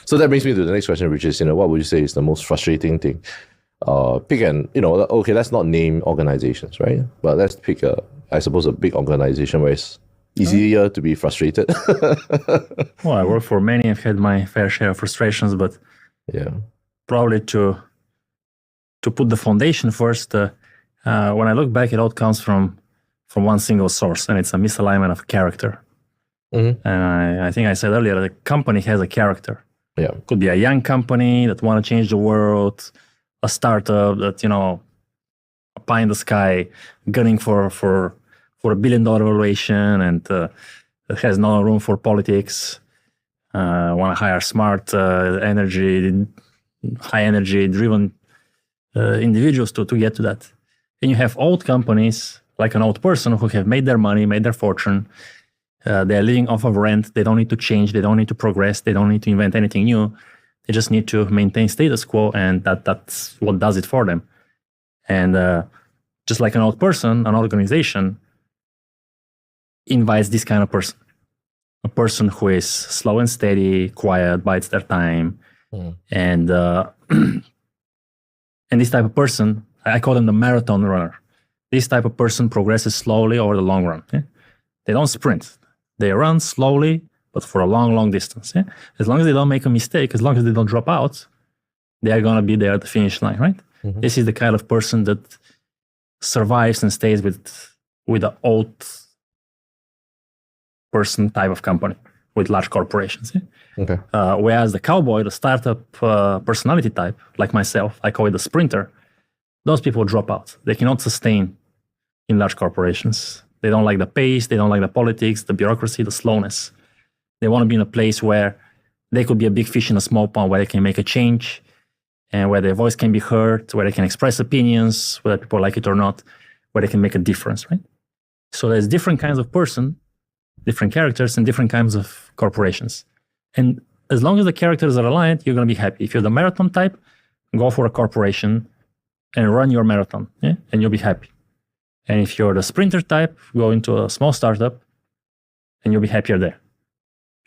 So that brings me to the next question, which is, what would you say is the most frustrating thing? Pick an, okay, let's not name organizations, right? But let's pick I suppose a big organization where it's easier to be frustrated. Well, I work for many. I've had my fair share of frustrations, but probably to put the foundation first, when I look back, it all comes from one single source, and it's a misalignment of character. Mm-hmm. And I think I said earlier, the company has a character. Yeah, it could be a young company that want to change the world, a startup that, a pie in the sky, gunning for $1 billion valuation, and that has no room for politics. Want to hire smart, high energy driven individuals to get to that. And you have old companies, like an old person who have made their money, made their fortune. They're living off of rent. They don't need to change. They don't need to progress. They don't need to invent anything new. They just need to maintain status quo, and that's what does it for them. And just like an old person, an organization invites this kind of person. A person who is slow and steady, quiet, bides their time. And this type of person, I call them the marathon runner. This type of person progresses slowly over the long run. Yeah? They don't sprint. They run slowly, but for a long, long distance. Yeah? As long as they don't make a mistake, as long as they don't drop out, they are going to be there at the finish line, right? Mm-hmm. This is the kind of person that survives and stays with the old person type of company, with large corporations. Yeah? Okay. Whereas the cowboy, the startup personality type, like myself, I call it the sprinter, those people drop out. They cannot sustain in large corporations. They don't like the pace, they don't like the politics, the bureaucracy, the slowness. They want to be in a place where they could be a big fish in a small pond, where they can make a change, and where their voice can be heard, where they can express opinions, whether people like it or not, where they can make a difference, right? So there's different kinds of person, different characters, and different kinds of corporations. And as long as the characters are aligned, you're going to be happy. If you're the marathon type, go for a corporation and run your marathon, and you'll be happy. And if you're the sprinter type, go into a small startup and you'll be happier there.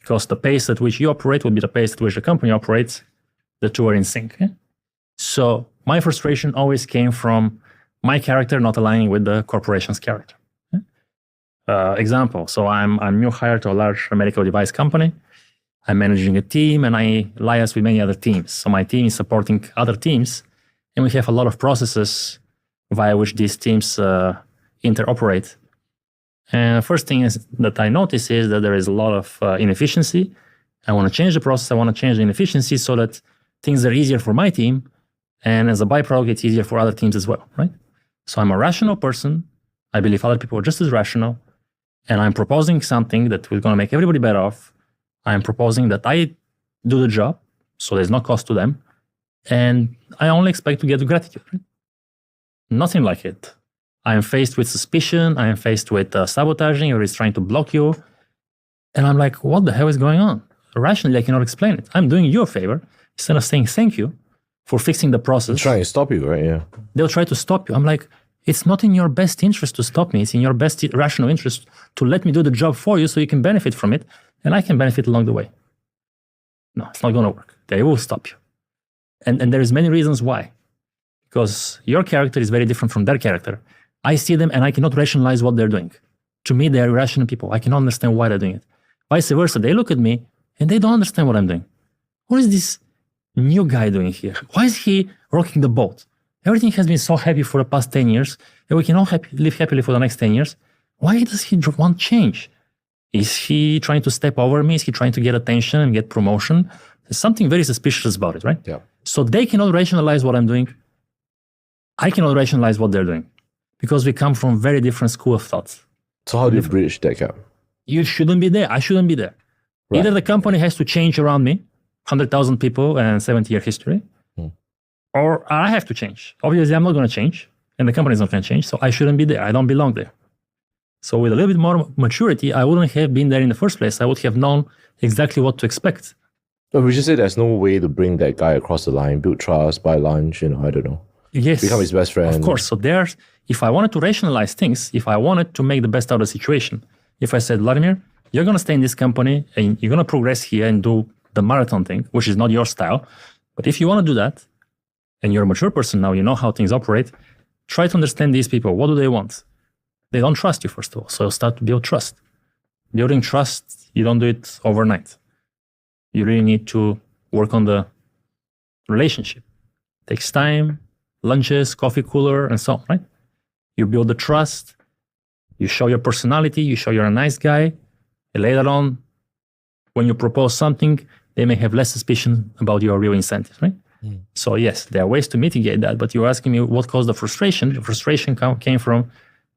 Because the pace at which you operate will be the pace at which the company operates. The two are in sync. So my frustration always came from my character not aligning with the corporation's character. Example, so I'm new hire to a large medical device company. I'm managing a team, and I liaise with many other teams. So my team is supporting other teams, and we have a lot of processes via which these teams interoperate. And the first thing that I notice is that there is a lot of inefficiency. I want to change the process. I want to change the inefficiency so that things are easier for my team, and as a byproduct, it's easier for other teams as well, right? So I'm a rational person. I believe other people are just as rational, and I'm proposing something that is going to make everybody better off. I'm proposing that I do the job, so there's no cost to them, and I only expect to get gratitude. Right? Nothing like it. I am faced with suspicion. I am faced with sabotaging, or is trying to block you, and I'm like, what the hell is going on? Rationally, I cannot explain it. I'm doing you a favor. Instead of saying thank you for fixing the process, they're trying to stop you, right? Yeah. They'll try to stop you. I'm like, it's not in your best interest to stop me. It's in your best rational interest to let me do the job for you so you can benefit from it, and I can benefit along the way. No, it's not going to work. They will stop you. And there's many reasons why. Because your character is very different from their character. I see them and I cannot rationalize what they're doing. To me, they're irrational people. I cannot understand why they're doing it. Vice versa, they look at me and they don't understand what I'm doing. What is this new guy doing here? Why is he rocking the boat? Everything has been so happy for the past 10 years, and we can all live happily for the next 10 years. Why does he want change? Is he trying to step over me? Is he trying to get attention and get promotion? There's something very suspicious about it, right? Yeah. So they cannot rationalize what I'm doing. I cannot rationalize what they're doing, because we come from very different school of thoughts. So how do you bridge that gap? You shouldn't be there. I shouldn't be there. Right. Either the company has to change around me, 100,000 people and 70-year history, or I have to change. Obviously, I'm not going to change, and the company is not going to change, so I shouldn't be there. I don't belong there. So with a little bit more maturity, I wouldn't have been there in the first place. I would have known exactly what to expect. But we should say there's no way to bring that guy across the line, build trust, buy lunch, I don't know. Yes. Become his best friend. Of course. So if I wanted to rationalize things, if I wanted to make the best out of the situation, if I said, Vladimir, you're going to stay in this company and you're going to progress here and do the marathon thing, which is not your style. But if you want to do that, and you're a mature person now, you know how things operate, try to understand these people. What do they want? They don't trust you, first of all. So start to build trust. Building trust, you don't do it overnight. You really need to work on the relationship. It takes time, lunches, coffee cooler, and so on, right? You build the trust, you show your personality, you show you're a nice guy. And later on, when you propose something, they may have less suspicion about your real incentives, right? So yes, there are ways to mitigate that, but you're asking me what caused the frustration. The frustration came from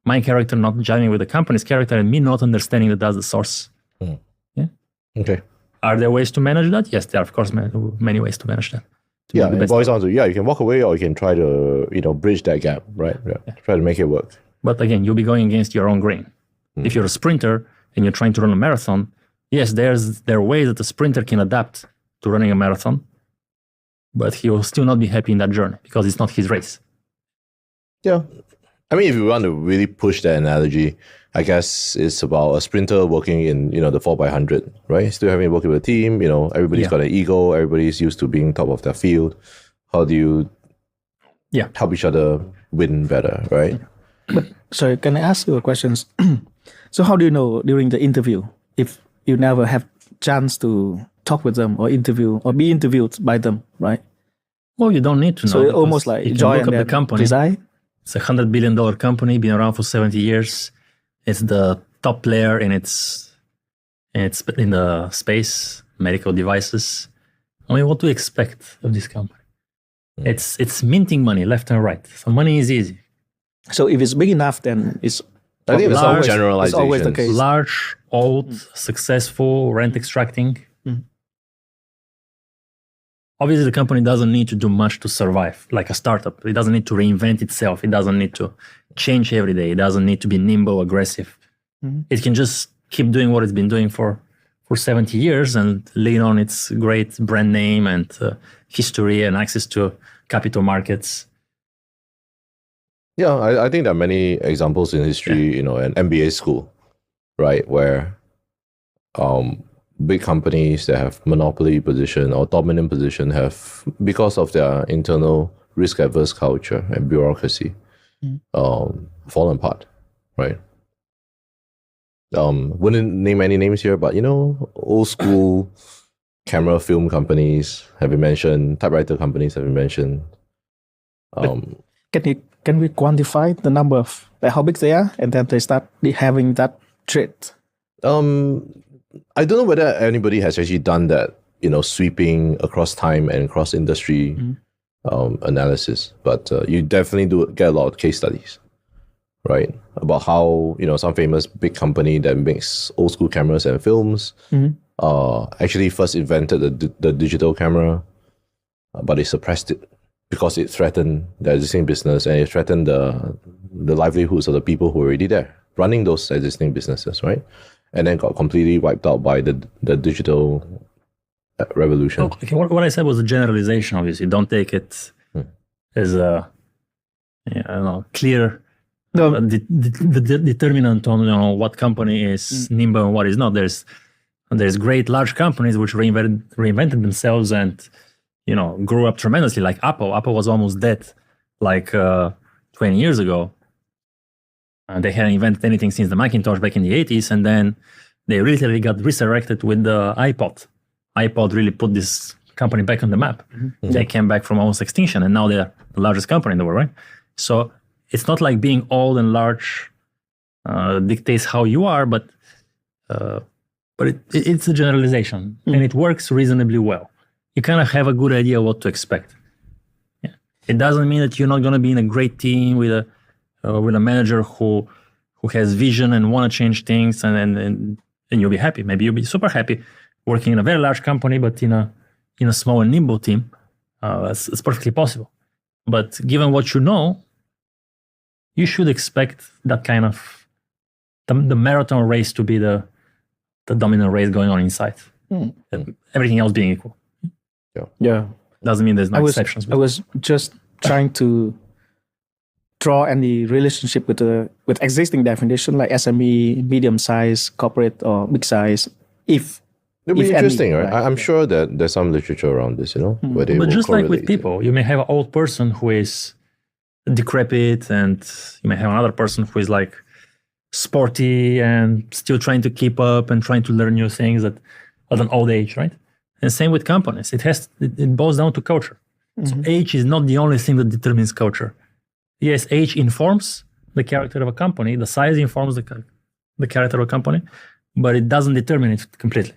my character not jiving with the company's character and me not understanding that that's the source. Yeah. Okay. Are there ways to manage that? Yes, there are, of course, many ways to manage that. Yeah, it boils down to, you can walk away or you can try to, bridge that gap, right? Yeah. Try to make it work. But again, you'll be going against your own grain. If you're a sprinter and you're trying to run a marathon, yes, there are ways that a sprinter can adapt to running a marathon, but he will still not be happy in that journey because it's not his race. Yeah. I mean, if you want to really push that analogy, I guess it's about a sprinter working in, the 4x100, right? Still having to work with a team, everybody's got an ego, everybody's used to being top of their field. How do you help each other win better, right? But sorry, can I ask you a question? So how do you know during the interview if you never have chance to talk with them or interview or be interviewed by them, right? Well, you don't need to know. So almost like you join look up the company. Design. It's $100 billion company, been around for 70 years. It's the top player in in the space, medical devices. I mean, what do you expect of this company? It's minting money left and right. So money is easy. So if it's big enough, then I think it's always generalization. It's always the case. Large, old, successful, rent extracting. Obviously, the company doesn't need to do much to survive, like a startup. It doesn't need to reinvent itself. It doesn't need to change every day. It doesn't need to be nimble, aggressive. It can just keep doing what it's been doing for 70 years and lean on its great brand name and history and access to capital markets. Yeah, I think there are many examples in history, an MBA school, right, where big companies that have monopoly position or dominant position have, because of their internal risk-averse culture and bureaucracy, fallen apart, right? Wouldn't name any names here, but old school camera film companies have been mentioned, typewriter companies have been mentioned. Can we quantify the number of how big they are, and then they start having that trait? I don't know whether anybody has actually done that, sweeping across time and cross industry analysis, but you definitely do get a lot of case studies, right? About how, some famous big company that makes old school cameras and films actually first invented the digital camera, but they suppressed it because it threatened their existing business and it threatened the livelihoods of the people who were already there running those existing businesses, right? And then got completely wiped out by the digital revolution. Okay, what I said was a generalization, obviously. Don't take it as a clear determinant on what company is nimble and what is not. There's great large companies which reinvented themselves and grew up tremendously, like Apple. Apple was almost dead like 20 years ago. They hadn't invented anything since the Macintosh back in the 80s, and then they literally got resurrected with the iPod. iPod really put this company back on the map. They came back from almost extinction, and now they're the largest company in the world, right? So it's not like being old and large dictates how you are, but it's a generalization, and it works reasonably well. You kind of have a good idea what to expect. Yeah. It doesn't mean that you're not going to be in a great team with a manager who has vision and want to change things, and you'll be happy. Maybe you'll be super happy working in a very large company, but in a small and nimble team. It's perfectly possible. But given what you know, you should expect that kind of the marathon race to be the dominant race going on inside. Everything else being equal. Yeah. Doesn't mean there's no exceptions. I was just trying to draw any relationship with existing definition like SME, medium size, corporate, or big size. If It'll be if any, interesting, right? right? I'm sure that there's some literature around this, where they But will just like with correlate it. people, you may have an old person who is decrepit, and you may have another person who is like sporty and still trying to keep up and trying to learn new things at an old age, right? And same with companies. It boils down to culture. So age is not the only thing that determines culture. Yes, age informs the character of a company. The size informs the character of a company, but it doesn't determine it completely.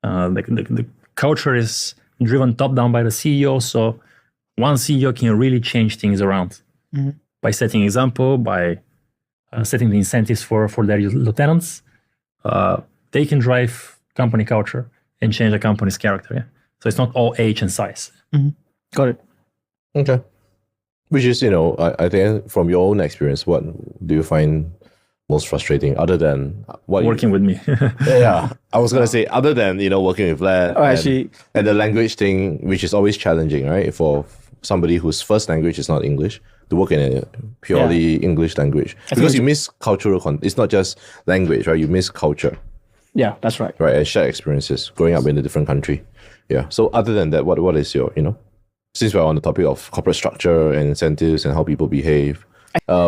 The culture is driven top down by the CEO. So one CEO can really change things around by setting example, by setting the incentives for their lieutenants. They can drive company culture and change the company's character. Yeah? So it's not all age and size. Got it. Okay. Which is, I think from your own experience, what do you find most frustrating other than what Working with me. Yeah, I was going to say, other than, working with Vlad actually, and the language thing, which is always challenging, right? For somebody whose first language is not English to work in a purely English language. Because you miss cultural it's not just language, right? You miss culture. Yeah, that's right. Right, and shared experiences growing up in a different country. Yeah. So other than that, what is your, since we're on the topic of corporate structure and incentives and how people behave,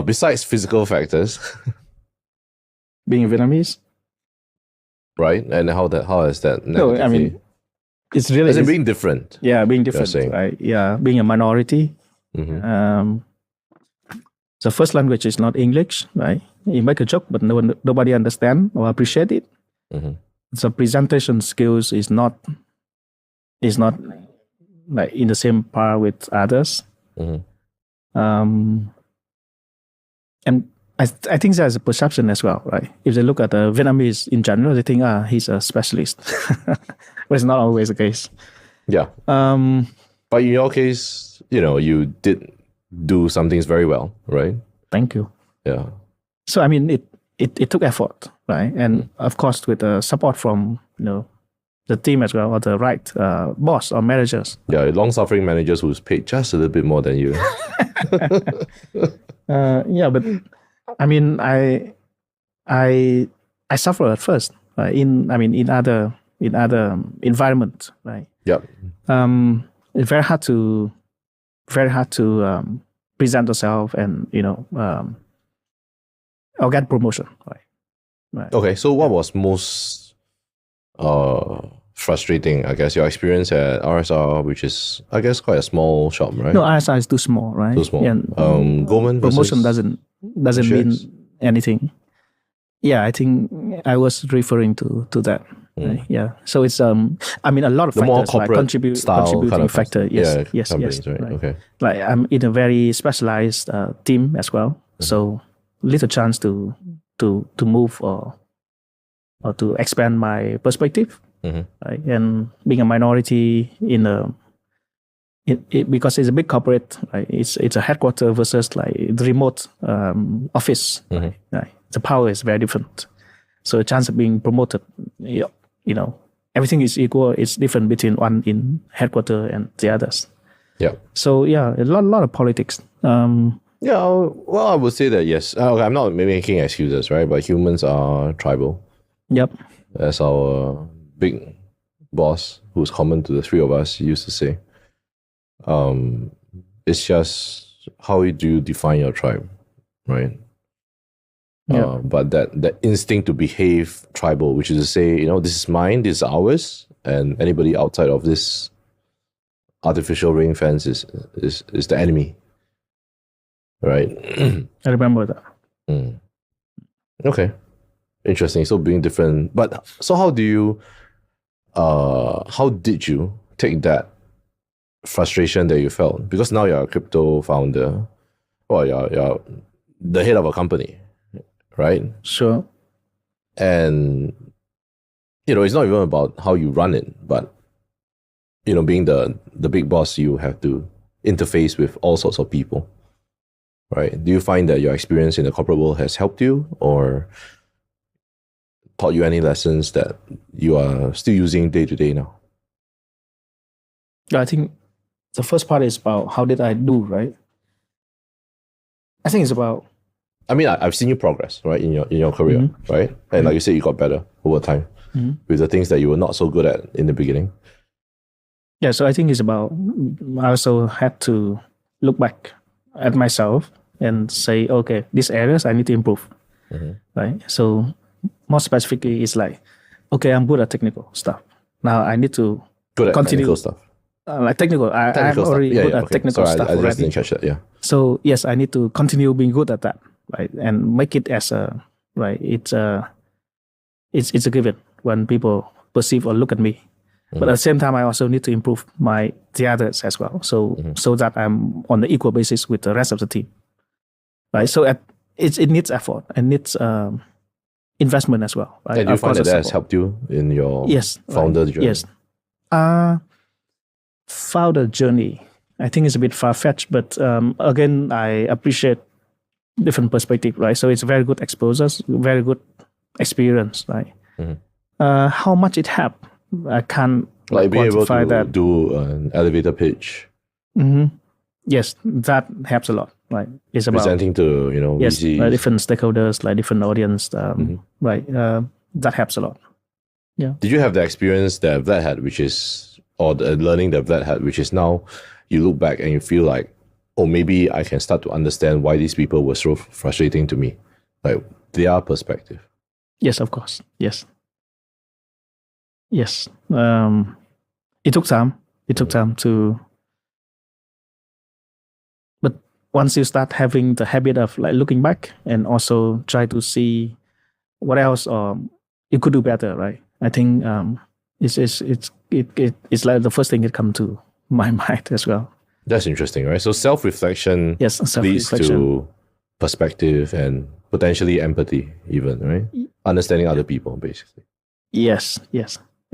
besides physical factors, Being Vietnamese? right? And how has that No, I mean, it's really... As in being different. Yeah, being different, right? Yeah, being a minority. The first language is not English, right? You make a joke, but nobody understand or appreciate it. The presentation skills is not like in the same par with others. And I think there's a perception as well, right? If they look at the Vietnamese in general, they think, he's a specialist. But it's not always the case. Yeah. But in your case, you did do some things very well, right? Thank you. Yeah. So, I mean, it took effort, right? And of course, with the support from, the team as well, or the right boss or managers. Yeah, long-suffering managers who's paid just a little bit more than you. Yeah, but I mean, I suffer at first, right? In other environments, right? Yep. It's very hard to present yourself and or get promotion, right? Okay, so what was most frustrating? I guess your experience at RSR, which is I guess quite a small shop, right? No, RSR is too small, right? Too small. Yeah, Goldman promotion versus doesn't mean shares? anything. Yeah, I think I was referring to that. Right? Yeah, so it's a lot of the more factors, corporate right? style contributing kind of factor. Yes, yes, companies, right? right. Okay. Like I'm in a very specialized team as well, so little chance to move or to expand my perspective. Right? And being a minority because it's a big corporate, right? It's a headquarter versus like the remote office. Right? The power is very different. So the chance of being promoted, everything is equal. It's different between one in headquarter and the others. Yeah. So yeah, a lot of politics. Yeah. Well, I would say that yes. Okay, I'm not making excuses, right? But humans are tribal. Yep. As our big boss, who's common to the three of us, used to say. It's just how do you define your tribe, right? Yeah. But that instinct to behave tribal, which is to say, this is mine, this is ours, and anybody outside of this artificial ring fence is the enemy, right? I remember that. Okay, interesting. So being different, but so how did you take that frustration that you felt? Because now you're a crypto founder, or you're the head of a company, right? Sure. And it's not even about how you run it, but being the big boss, you have to interface with all sorts of people, right? Do you find that your experience in the corporate world has helped you or taught you any lessons that you are still using day to day now? I think the first part is about how did I do, right? I think it's about... I mean, I've seen you progress, right, in your career, right? And like you said, you got better over time. with the things that you were not so good at in the beginning? Yeah, so I think it's about, I also had to look back at myself and say, okay, these areas I need to improve, right? So more specifically, it's like, okay, I'm good at technical stuff. Now I need to Good at continue technical stuff. like technical. I'm already good at technical stuff I just already. didn't catch that. Yeah. So yes, I need to continue being good at that, right? And make it as a right. It's a given when people perceive or look at me. But at the same time, I also need to improve the others as well. So that I'm on the equal basis with the rest of the team, right? So it needs effort and needs investment as well. Right? And do you find that has helped you in your founder journey? Yes. Founder journey, I think it's a bit far-fetched, but again, I appreciate different perspective, right? So it's very good exposures, very good experience, right? How much it helped, I can't like being able quantify to that. do an elevator pitch. Yes, that helps a lot, right? It's about presenting to VCs. like different stakeholders, like different audience, right? That helps a lot. Yeah. Did you have the experience that Vlad had, or the learning that Vlad had, which is now you look back and you feel like, oh, maybe I can start to understand why these people were so frustrating to me, like their perspective? Yes, of course. Yes. It took time. It took time to. But once you start having the habit of like looking back and also try to see what else you could do better, right? I think it's like the first thing that comes to my mind as well. That's interesting, right? So self-reflection leads to perspective and potentially empathy even, right? Understanding other people, basically. Yes.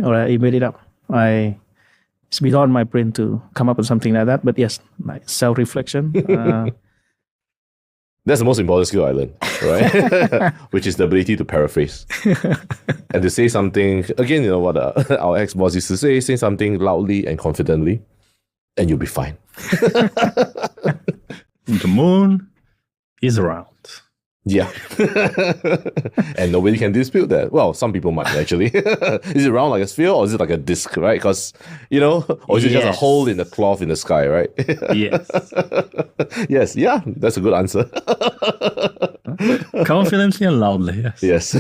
All right, you made it up. It's beyond my brain to come up with something like that, but yes, like self-reflection. That's the most important skill I learned, right? Which is the ability to paraphrase and to say something. Again, you know what our ex-boss used to say something loudly and confidently, and you'll be fine. The moon is round. Yeah. And nobody can dispute that. Well, some people might actually. Is it round like a sphere or is it like a disc, right? Because, or is it just a hole in the cloth in the sky, right? Yes. Yes. Yeah. That's a good answer. Confidently and loudly, yes. Yes.